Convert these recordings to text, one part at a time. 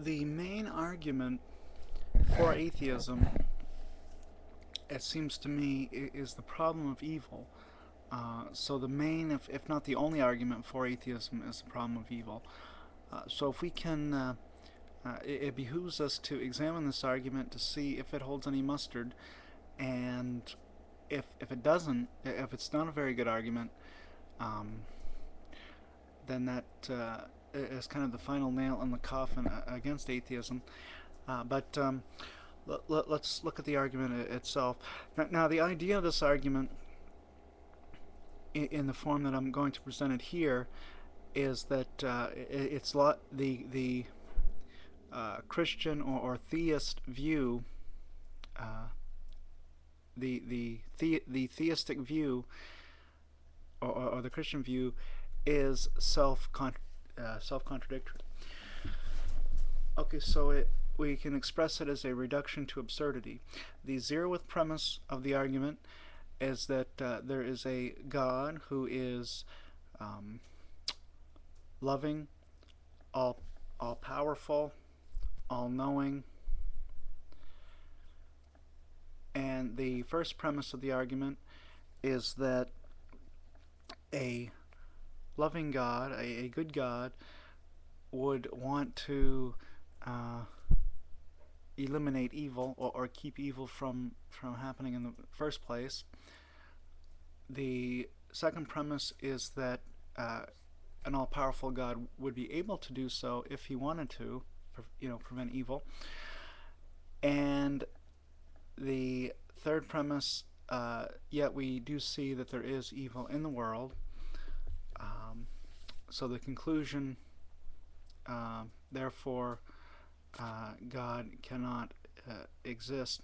The main argument for atheism, it seems to me, is the problem of evil. So the main, if not the only argument for atheism is the problem of evil. So if we can, it behooves us to examine this argument to see if it holds any mustard, and if it doesn't, if it's not a very good argument, um, then that is kind of the final nail in the coffin against atheism. But let's look at the argument itself. Now, the idea of this argument, in the form that I'm going to present it here, is that it's the Christian or theist view, uh, the theistic view, or the Christian view, is self contradictory. Okay, so we can express it as a reduction to absurdity. The zeroth premise of the argument is that there is a God who is um, loving, all powerful, all knowing, and the first premise of the argument is that a loving God, a good God, would want to uh, eliminate evil, or keep evil from happening in the first place. The second premise is that an all-powerful God would be able to do so if he wanted to, prevent evil. And the third premise, yet we do see that there is evil in the world. So the conclusion, therefore, God cannot exist.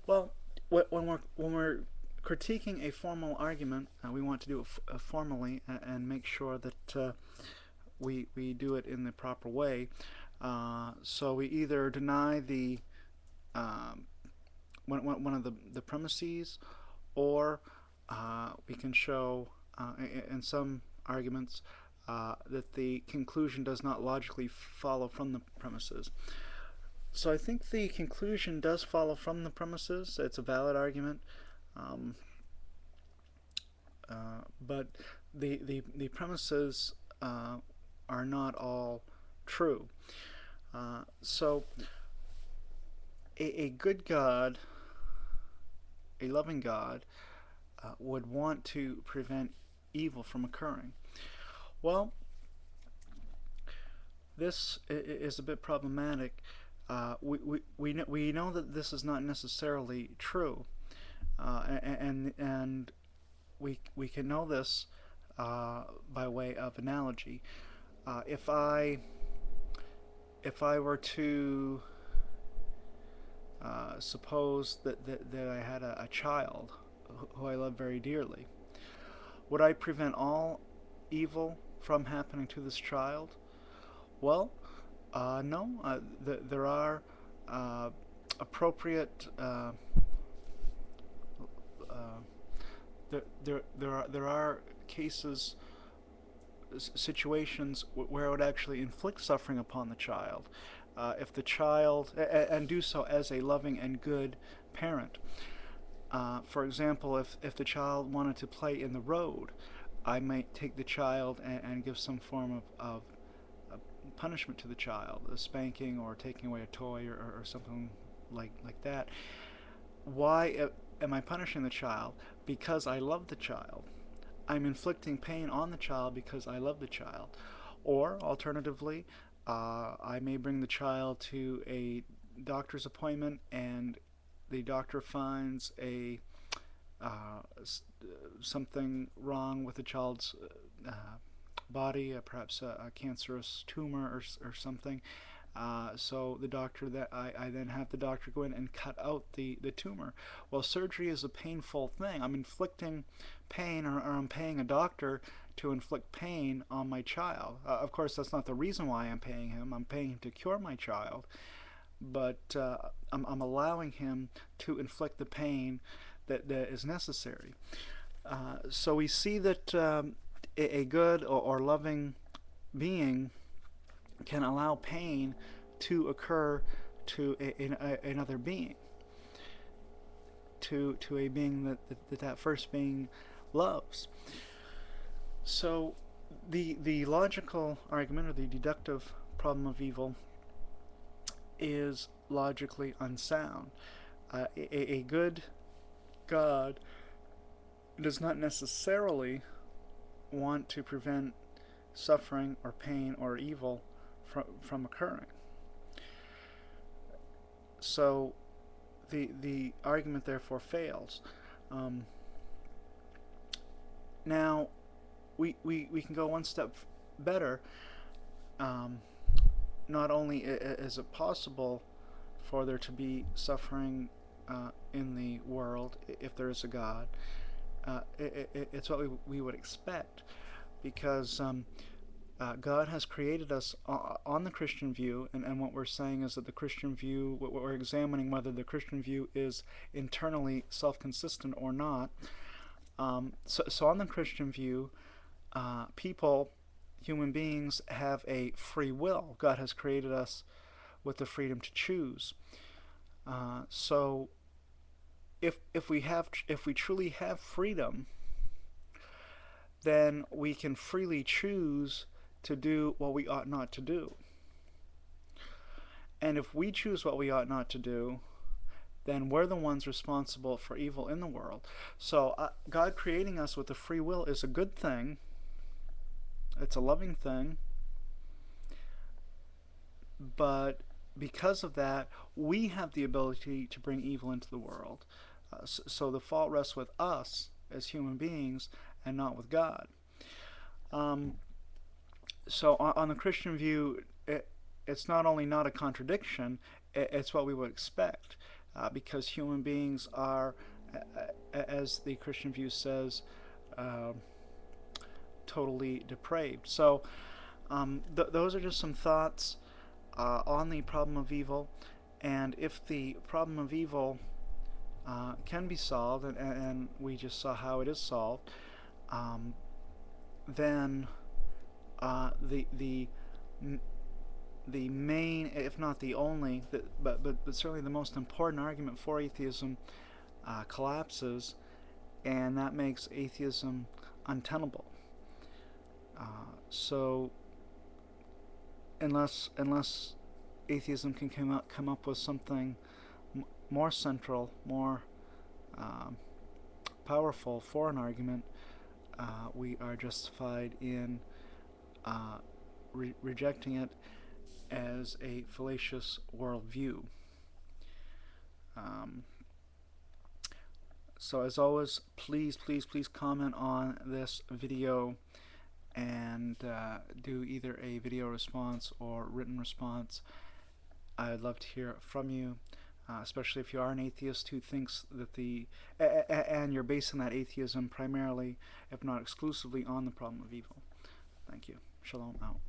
Well, when we're critiquing a formal argument, we want to do it formally and make sure that we do it in the proper way. So we either deny the one of the premises, or we can show in some arguments that the conclusion does not logically follow from the premises. So I think the conclusion does follow from the premises. It's a valid argument, um, but the premises are not all true. So a good God, a loving God, would want to prevent evil from occurring. Well, this is a bit problematic. We know that this is not necessarily true, and we can know this by way of analogy. If I were to suppose that I had a child who I love very dearly, would I prevent all evil from happening to this child? Well, no. There are appropriate. Uh, there are cases, situations where it would actually inflict suffering upon the child, if the child, and do so as a loving and good parent. For example, if the child wanted to play in the road, I might take the child and give some form of punishment to the child, a spanking or taking away a toy, or something like that. Why am I punishing the child? Because I love the child. I'm inflicting pain on the child because I love the child. Or alternatively, I may bring the child to a doctor's appointment, and the doctor finds uh, something wrong with the child's body, perhaps a cancerous tumor, or something. So the doctor, that I then have the doctor go in and cut out the tumor. Well, surgery is a painful thing. I'm inflicting pain, or I'm paying a doctor to inflict pain on my child. Of course, that's not the reason why I'm paying him. I'm paying him to cure my child, but I'm allowing him to inflict the pain that is necessary. So we see that a good or loving being can allow pain to occur to another being, to a being that first being loves. So the logical argument, or the deductive problem of evil, is logically unsound. A good God does not necessarily want to prevent suffering or pain or evil from occurring. So the argument therefore fails. Now, we can go one step better. Not only is it possible for there to be suffering in the world if there is a God, it's what we would expect, because God has created us on the Christian view, and what we're saying is that the Christian view, what we're examining whether the Christian view is internally self-consistent or not. So on the Christian view, people, human beings, have a free will. God has created us with the freedom to choose. So if we truly have freedom, then we can freely choose to do what we ought not to do. And if we choose what we ought not to do, then we're the ones responsible for evil in the world. So God creating us with a free will is a good thing. It's a loving thing. But because of that, we have the ability to bring evil into the world. So the fault rests with us as human beings and not with God. So on the Christian view, it's not only not a contradiction, it's what we would expect, because human beings are, as the Christian view says, totally depraved. So those are just some thoughts on the problem of evil. And if the problem of evil can be solved, and we just saw how it is solved, then the main, if not the only, but certainly the most important argument for atheism collapses, and that makes atheism untenable. So unless atheism can come up with something more central, more powerful for an argument, we are justified in rejecting it as a fallacious worldview. So as always, please comment on this video and do either a video response or written response. I'd love to hear from you, especially if you are an atheist who thinks that and you're basing that atheism primarily, if not exclusively, on the problem of evil. Thank you. Shalom out.